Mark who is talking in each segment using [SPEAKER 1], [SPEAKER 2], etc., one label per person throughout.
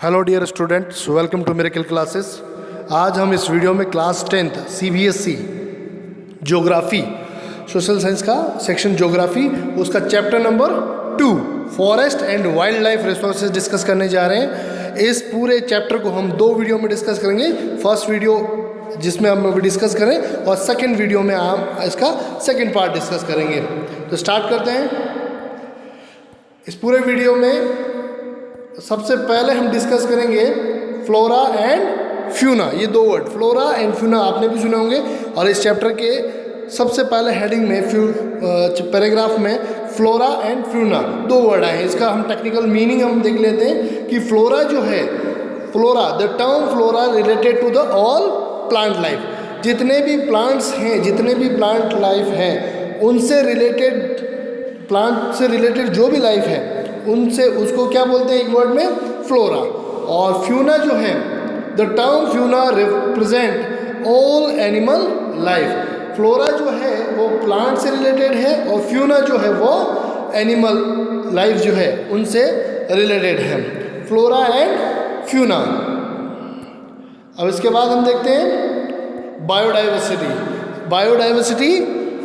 [SPEAKER 1] Hello dear students, welcome to miracle classes. आज हम इस वीडियो में class 10th CBSE geography social science का सेक्शन ज्योग्राफी उसका chapter number 2 forest and wildlife resources discuss करने जा रहे हैं। इस पूरे चैप्टर को हम 2 वीडियो में डिस्कस करेंगे। फर्स्ट वीडियो जिसमें हम डिस्कस करें और सेकेंड वीडियो में हम इसका सेकेंड पार्ट डिस्कस करेंगे। तो स्टार्ट करते हैं। इस पूरे वीडियो में सबसे पहले हम डिस्कस करेंगे फ्लोरा एंड फ्यूना। ये 2 वर्ड फ्लोरा एंड फ्यूना आपने भी सुने होंगे। और इस चैप्टर के सबसे पहले हेडिंग में पैराग्राफ में फ्लोरा एंड फ्यूना 2 वर्ड आए हैं। इसका हम टेक्निकल मीनिंग हम देख लेते हैं कि फ्लोरा जो है, flora the term flora related to the all plant life. जितने भी प्लांट्स हैं, जितने भी प्लांट लाइफ हैं, उनसे रिलेटेड प्लांट से रिलेटेड जो भी लाइफ है उनसे उसको क्या बोलते हैं एक वर्ड में फ्लोरा। और फ्यूना जो है, the term fauna represent all animal life. Flora जो है वो प्लांट से रिलेटेड है और फ्यूना जो है वो एनिमल लाइफ जो है उनसे रिलेटेड है। Flora and fauna. अब इसके बाद हम देखते हैं बायोडाइवर्सिटी। बायोडाइवर्सिटी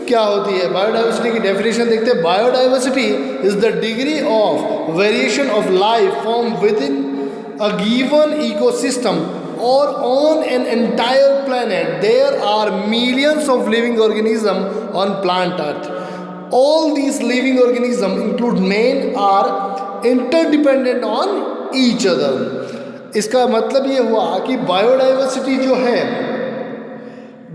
[SPEAKER 1] क्या होती है? बायोडाइवर्सिटी की डेफिनेशन देखते हैं। Biodiversity is the degree of variation of life form within a given ecosystem और on an entire planet there are millions of living organism on planet earth. All these living organism include men are interdependent on each other. इसका मतलब ये हुआ कि biodiversity जो है,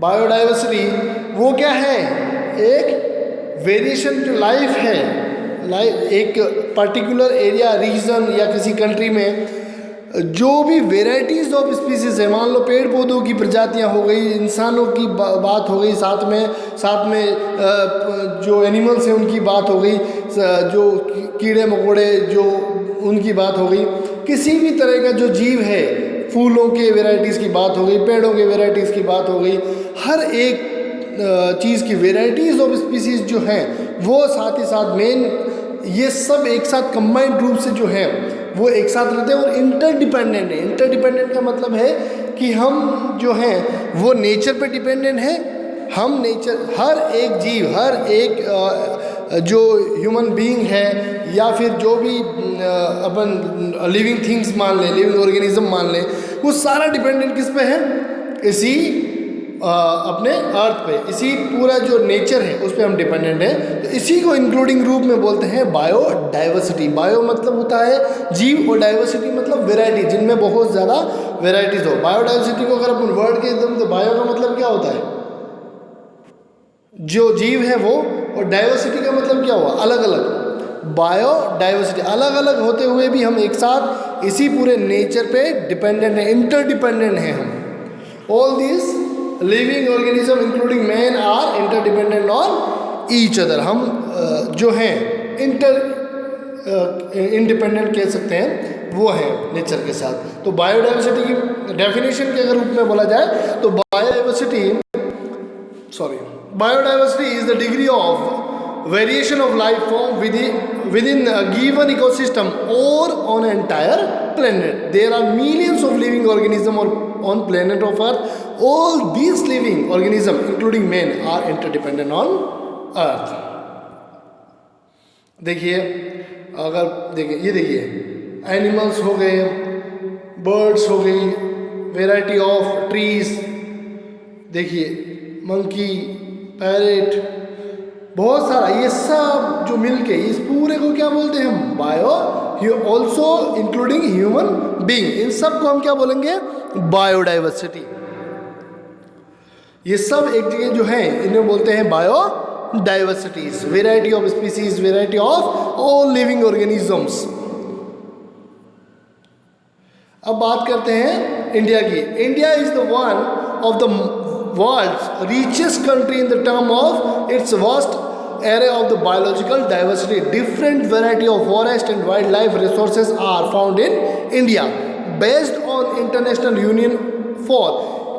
[SPEAKER 1] biodiversity वो क्या है? एक वेरिएशन जो लाइफ है, लाइफ एक पर्टिकुलर एरिया रीजन या किसी कंट्री में जो भी वेराइटीज़ ऑफ स्पीसीज है, मान लो पेड़ पौधों की प्रजातियां हो गई, इंसानों की बात हो गई, साथ में जो एनिमल्स हैं उनकी बात हो गई, जो कीड़े मकोड़े जो उनकी बात हो गई, किसी भी तरह का जो जीव है, फूलों के वेराइटीज़ की बात हो गई, पेड़ों के वेराइटीज़ की बात हो गई, हर एक चीज़ की वेराइटीज़ ऑफ स्पीसीज जो हैं वो साथ ही साथ मेन ये सब एक साथ कंबाइंड रूप से जो है वो एक साथ रहते हैं और इंटरडिपेंडेंट है। इंटरडिपेंडेंट का मतलब है कि हम जो हैं वो नेचर पे डिपेंडेंट हैं। हम नेचर, हर एक जीव, हर एक जो ह्यूमन बीइंग है या फिर जो भी अपन लिविंग थिंग्स मान लें, लिविंग ऑर्गेनिज्म मान लें, वो सारा डिपेंडेंट किस पे है? इसी अपने अर्थ पे, इसी पूरा जो नेचर है उस पर हम डिपेंडेंट हैं। तो इसी को इंक्लूडिंग रूप में बोलते हैं बायोडाइवर्सिटी। बायो मतलब होता है जीव और डाइवर्सिटी मतलब वेराइटी, जिनमें बहुत ज़्यादा वेराइटीज़ हो। बायोडाइवर्सिटी को अगर अपन वर्ड के एकदम तो बायो का मतलब क्या होता है? जो जीव है वो, और डाइवर्सिटी का मतलब क्या हुआ? अलग अलग। बायोडाइवर्सिटी अलग अलग होते हुए भी हम एक साथ इसी पूरे नेचर पे डिपेंडेंट हैं, इंटरडिपेंडेंट हैं हम। All this living organism including man are interdependent on each other. हम जो हैं इंडिपेंडेंट कह सकते हैं, वो है नेचर के साथ। तो बायोडाइवर्सिटी की डेफिनेशन के अगर रूप में बोला जाए तो biodiversity is the degree of variation of life form within a given ecosystem और on entire planet. There are millions of living organism on planet of earth. All these living organism including man are interdependent on earth. देखिए, अगर देखिए, ये देखिए, animals हो गए, birds हो गई, वेराइटी ऑफ ट्रीज, देखिए मंकी, पैरेट, बहुत सारा, ये सब जो मिलके इस पूरे को क्या बोलते हैं हम? Bio, also including human being. इन सब को हम क्या बोलेंगे? बायोडाइवर्सिटी। ये सब एक जगह जो है इन्हें बोलते हैं biodiversities. Variety of species, variety of all living organisms. अब बात करते हैं इंडिया की। India is the one of the world's richest country in the term of its vast area of the biological diversity. Different variety of forest and wildlife resources are found in India based on International Union for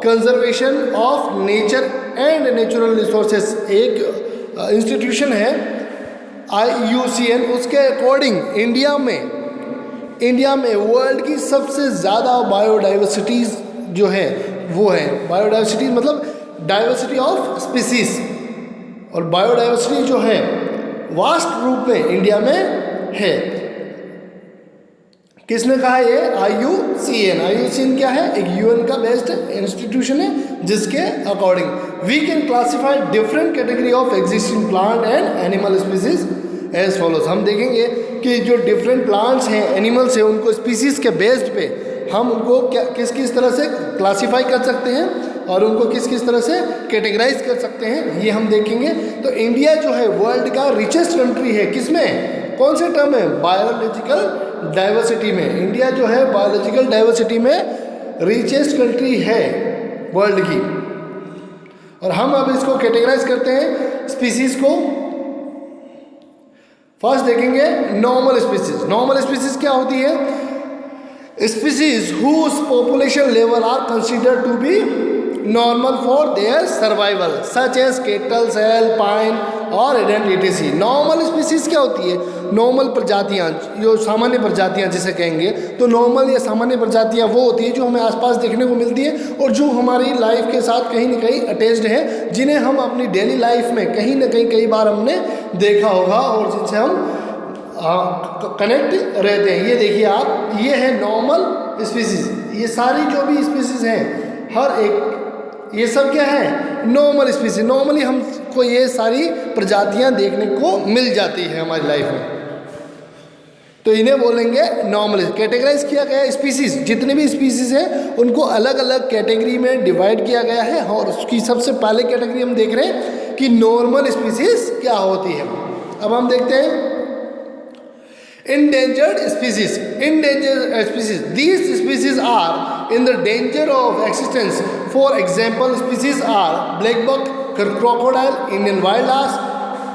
[SPEAKER 1] Conservation of Nature and Natural Resources। एक institution है IUCN, उसके according India में India में world की सबसे ज़्यादा biodiversities जो है वो है, बायोडाइवर्सिटी मतलब डाइवर्सिटी ऑफ स्पीसीज, और बायोडाइवर्सिटी जो है वास्ट रूप में इंडिया में है। किसने कहा ये? IUCN। IUCN क्या है? एक UN का बेस्ड इंस्टीट्यूशन है जिसके according we can classify different category of existing plant and animal species as follows. हम देखेंगे कि जो डिफरेंट प्लांट्स हैं, एनिमल्स हैं, उनको स्पीसीज के बेस्ड पे हम उनको किस किस तरह से क्लासीफाई कर सकते हैं और उनको किस किस तरह से कैटेगराइज कर सकते हैं, ये हम देखेंगे। तो इंडिया जो है वर्ल्ड का रिचेस्ट कंट्री है, किसमें? कौन से टर्म है? बायोलॉजिकल डाइवर्सिटी में। इंडिया जो है बायोलॉजिकल डाइवर्सिटी में रिचेस्ट कंट्री है वर्ल्ड की। और हम अब इसको कैटेगराइज करते हैं स्पीसीज को। फर्स्ट देखेंगे नॉर्मल स्पीसीज। नॉर्मल स्पीसीज क्या होती है? Species whose population level are considered to be normal for their survival such as cattle, sal, pine और एडेंटिटी। नॉर्मल स्पीसीज क्या होती है? नॉर्मल प्रजातियाँ, जो सामान्य प्रजातियाँ जिसे कहेंगे, तो नॉर्मल या सामान्य प्रजातियाँ वो होती है जो हमें आसपास देखने को मिलती है और जो हमारी लाइफ के साथ कहीं ना कहीं अटैच्ड है, जिन्हें हम अपनी डेली लाइफ में कहीं ना कहीं कई बार हमने देखा होगा और जिनसे हम कनेक्ट रहते हैं। ये देखिए आप, ये है नॉर्मल स्पीसीज। ये सारी जो भी स्पीसीज हैं, हर एक, ये सब क्या है? Normal species. नॉर्मली हमको ये सारी प्रजातियां देखने को मिल जाती है हमारी लाइफ में, तो इन्हें बोलेंगे नॉर्मल। कैटेगराइज किया गया स्पीसीज, जितने भी स्पीसीज हैं उनको अलग अलग कैटेगरी में डिवाइड किया गया है। और उसकी सबसे पहले कैटेगरी हम देख रहे हैं कि नॉर्मल स्पीसीज क्या होती है। अब हम देखते हैं endangered species. Endangered species, these species are in the danger of existence. For example, species are black buck, crocodile, Indian wild ass,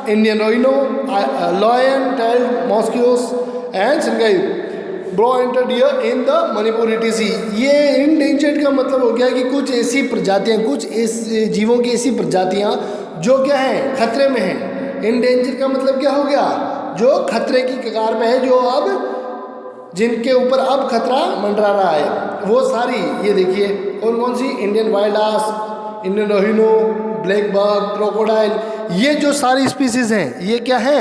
[SPEAKER 1] Indian rhino, lion-tailed mosquitoes and sangay bro entered here in the Manipur etc. ये endangered का मतलब हो गया कि कुछ ऐसी प्रजातियाँ, कुछ ऐसे जीवों की ऐसी प्रजातियाँ जो क्या हैं? खतरे में हैं। endangered का मतलब क्या हो गया? जो खतरे की कगार में है, जो अब जिनके ऊपर अब खतरा मंडरा रहा है, वो सारी। ये देखिए कौन कौन सी? इंडियन वाइल्ड आस, इंडियन रोहिनो, ब्लैक बक, क्रोकोडाइल, ये जो सारी स्पीसीज हैं ये क्या है?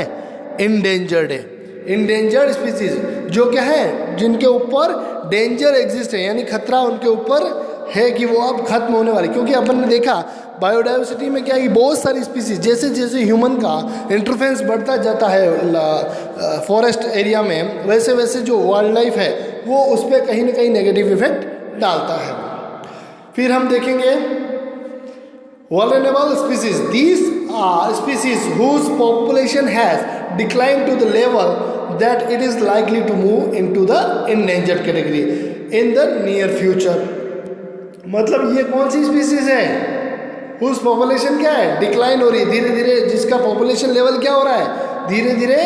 [SPEAKER 1] इंडेंजर्ड है। इंडेंजर्ड स्पीसीज जो क्या है? जिनके ऊपर डेंजर एग्जिस्ट है, यानी खतरा उनके ऊपर है कि वो अब खत्म होने वाली। क्योंकि अपन ने देखा बायोडाइवर्सिटी में क्या है कि बहुत सारी स्पीसीज, जैसे जैसे ह्यूमन का इंटरफेरेंस बढ़ता जाता है फॉरेस्ट एरिया में, वैसे वैसे जो वाइल्ड लाइफ है वो उस पर कहीं ना कहीं नेगेटिव इफेक्ट डालता है। फिर हम देखेंगे vulnerable species. These are species whose population has decline to the level that it is likely to move into the endangered category in the near future. मतलब ये कौन सी स्पीसीज है? उस पॉपुलेशन क्या है? डिक्लाइन हो रही है धीरे धीरे, जिसका पॉपुलेशन लेवल क्या हो रहा है? धीरे धीरे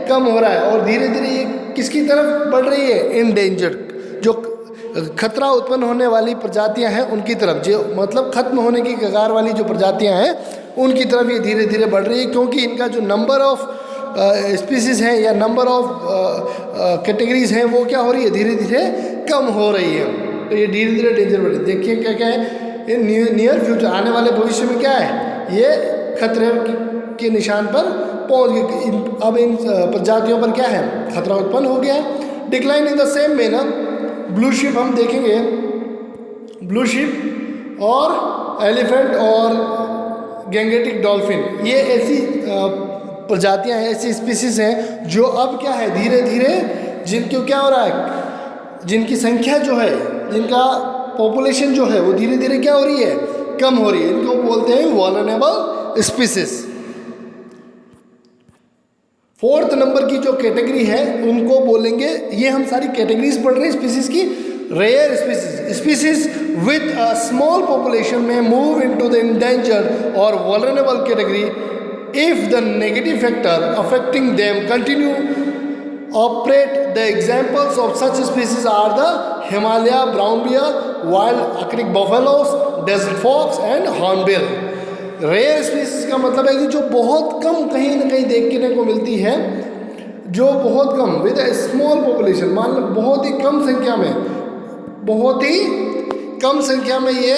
[SPEAKER 1] कम हो रहा है। और धीरे धीरे ये किसकी तरफ बढ़ रही है? इंडेंजर्ड, जो खतरा उत्पन्न होने वाली प्रजातियां हैं उनकी तरफ, जो मतलब खत्म होने की कगार वाली जो प्रजातियां हैं उनकी तरफ ये धीरे धीरे बढ़ रही है। क्योंकि इनका जो नंबर ऑफ स्पीसीज हैं या नंबर ऑफ कैटेगरीज हैं वो क्या हो रही है? धीरे धीरे कम हो रही है। तो ये धीरे धीरे डेंजर बढ़ रही है। देखिए क्या क्या है? ये नियर फ्यूचर, आने वाले भविष्य में क्या है? ये खतरे के निशान पर पहुंच गए। अब इन प्रजातियों पर क्या है? खतरा उत्पन्न हो गया है। Decline in the same manner blue ship हम देखेंगे, ब्लू शिप और एलिफेंट और गैंगेटिक डॉल्फिन, ये ऐसी प्रजातियां हैं, ऐसी स्पीसीज हैं जो अब क्या है? धीरे धीरे जिनको क्या हो रहा है? जिनकी संख्या जो है, जिनका पॉपुलेशन जो है वो धीरे धीरे क्या हो रही है? कम हो रही है। इनको बोलते हैं वल्नरेबल स्पीसीज। फोर्थ नंबर की जो कैटेगरी है उनको बोलेंगे, ये हम सारी कैटेगरीज पढ़ रहे हैं स्पीसीज की। Rare species, species with a small population may move into the endangered और vulnerable category if the negative factor affecting them continue operate. The examples of such species are the Himalaya brown bear, wild Arctic buffaloes, desert fox and hornbill. Rare species का मतलब है कि जो बहुत कम कहीं ना कहीं देखने को मिलती है, जो बहुत कम, विद ए स्मॉल पॉपुलेशन, मान लो बहुत ही कम संख्या में, बहुत ही कम संख्या में ये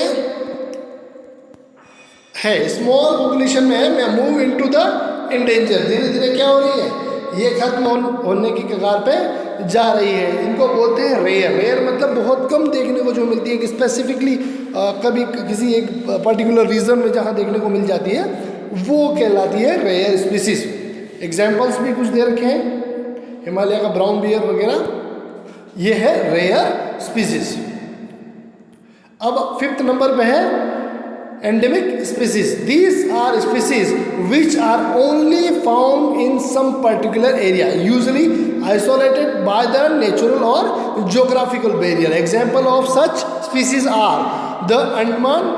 [SPEAKER 1] है, स्मॉल पॉपुलेशन में है, मैं मूव इनटू द इंडेंजर, धीरे धीरे क्या हो रही है, ये खत्म होने की कगार पे जा रही है। इनको बोलते हैं रेयर। रेयर मतलब बहुत कम देखने को जो मिलती है, कि स्पेसिफिकली कभी किसी एक पर्टिकुलर रीजन में जहाँ देखने को मिल जाती है, वो कहलाती है रेयर स्पीसीज। एग्जाम्पल्स भी कुछ दे रखे हैं, हिमालय का ब्राउन बियर वगैरह, ये है रेयर स्पीसीज। अब 5th नंबर पे है endemic species. These are species which are only found in some particular area, usually isolated by the natural or geographical barrier. Example of such species are the Andaman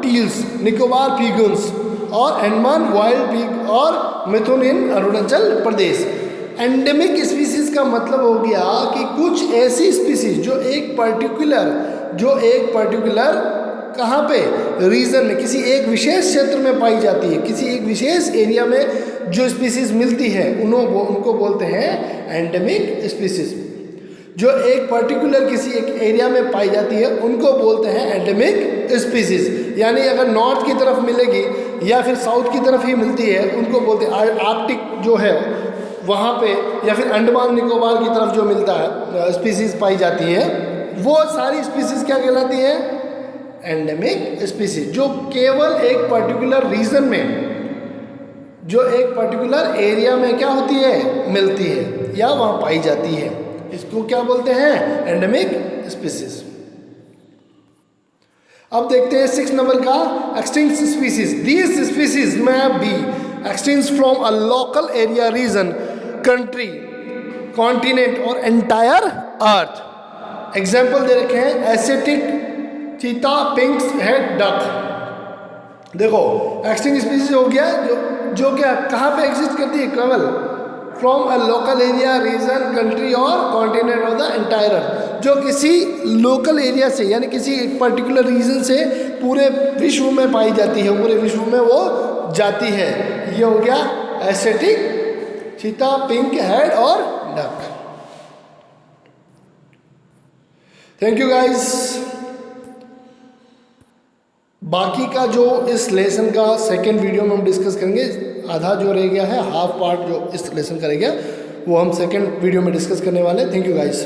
[SPEAKER 1] teals, Nicobar penguins, or Andaman wild pig और मिथुन इन Arunachal Pradesh. Endemic species का मतलब हो गया कि कुछ ऐसी species जो एक पर्टिकुलर कहाँ पे, रीजन में, किसी एक विशेष क्षेत्र में पाई जाती है, किसी एक विशेष एरिया में जो स्पीसीज मिलती है, उनको बोलते हैं एंडेमिक स्पीसीज। जो एक पर्टिकुलर किसी एक एरिया में पाई जाती है, उनको बोलते हैं एंडेमिक स्पीसीज। यानी अगर नॉर्थ की तरफ मिलेगी या फिर साउथ की तरफ ही मिलती है, उनको बोलते हैं आर्कटिक जो है वहाँ पे, या फिर अंडमान निकोबार की तरफ जो मिलता है स्पीसीज पाई जाती है, वो सारी स्पीसीज क्या कहलाती है, एंडेमिक स्पीसीज। जो केवल एक पर्टिकुलर रीजन में, जो एक पर्टिकुलर एरिया में क्या होती है, मिलती है या वहाँ पाई जाती है, इसको क्या बोलते हैं, एंडेमिक स्पीसीज। अब देखते हैं 6 नंबर का, extinct species. These species may be extinct from a local area, region, country, continent और entire earth। एग्जाम्पल दे रखे हैं, एसिटिक चीता, पिंक्स हेड डक। देखो एक्सटिंक्ट स्पीसीज हो गया जो क्या कहाँ पे एग्जिस्ट करती है, केवल from a local area, region, country और continent of the entire earth. जो किसी लोकल एरिया से, यानी किसी एक पर्टिकुलर रीजन से पूरे विश्व में पाई जाती है, पूरे विश्व में वो जाती है। ये हो गया एसिटिक चीता, पिंक हेड और डक। Thank you guys. बाकी का जो इस लेसन का सेकेंड वीडियो में हम डिस्कस करेंगे, आधा जो रह गया है, हाफ पार्ट जो इस लेसन का रह गया, वो हम सेकेंड वीडियो में डिस्कस करने वाले हैं। Thank you guys.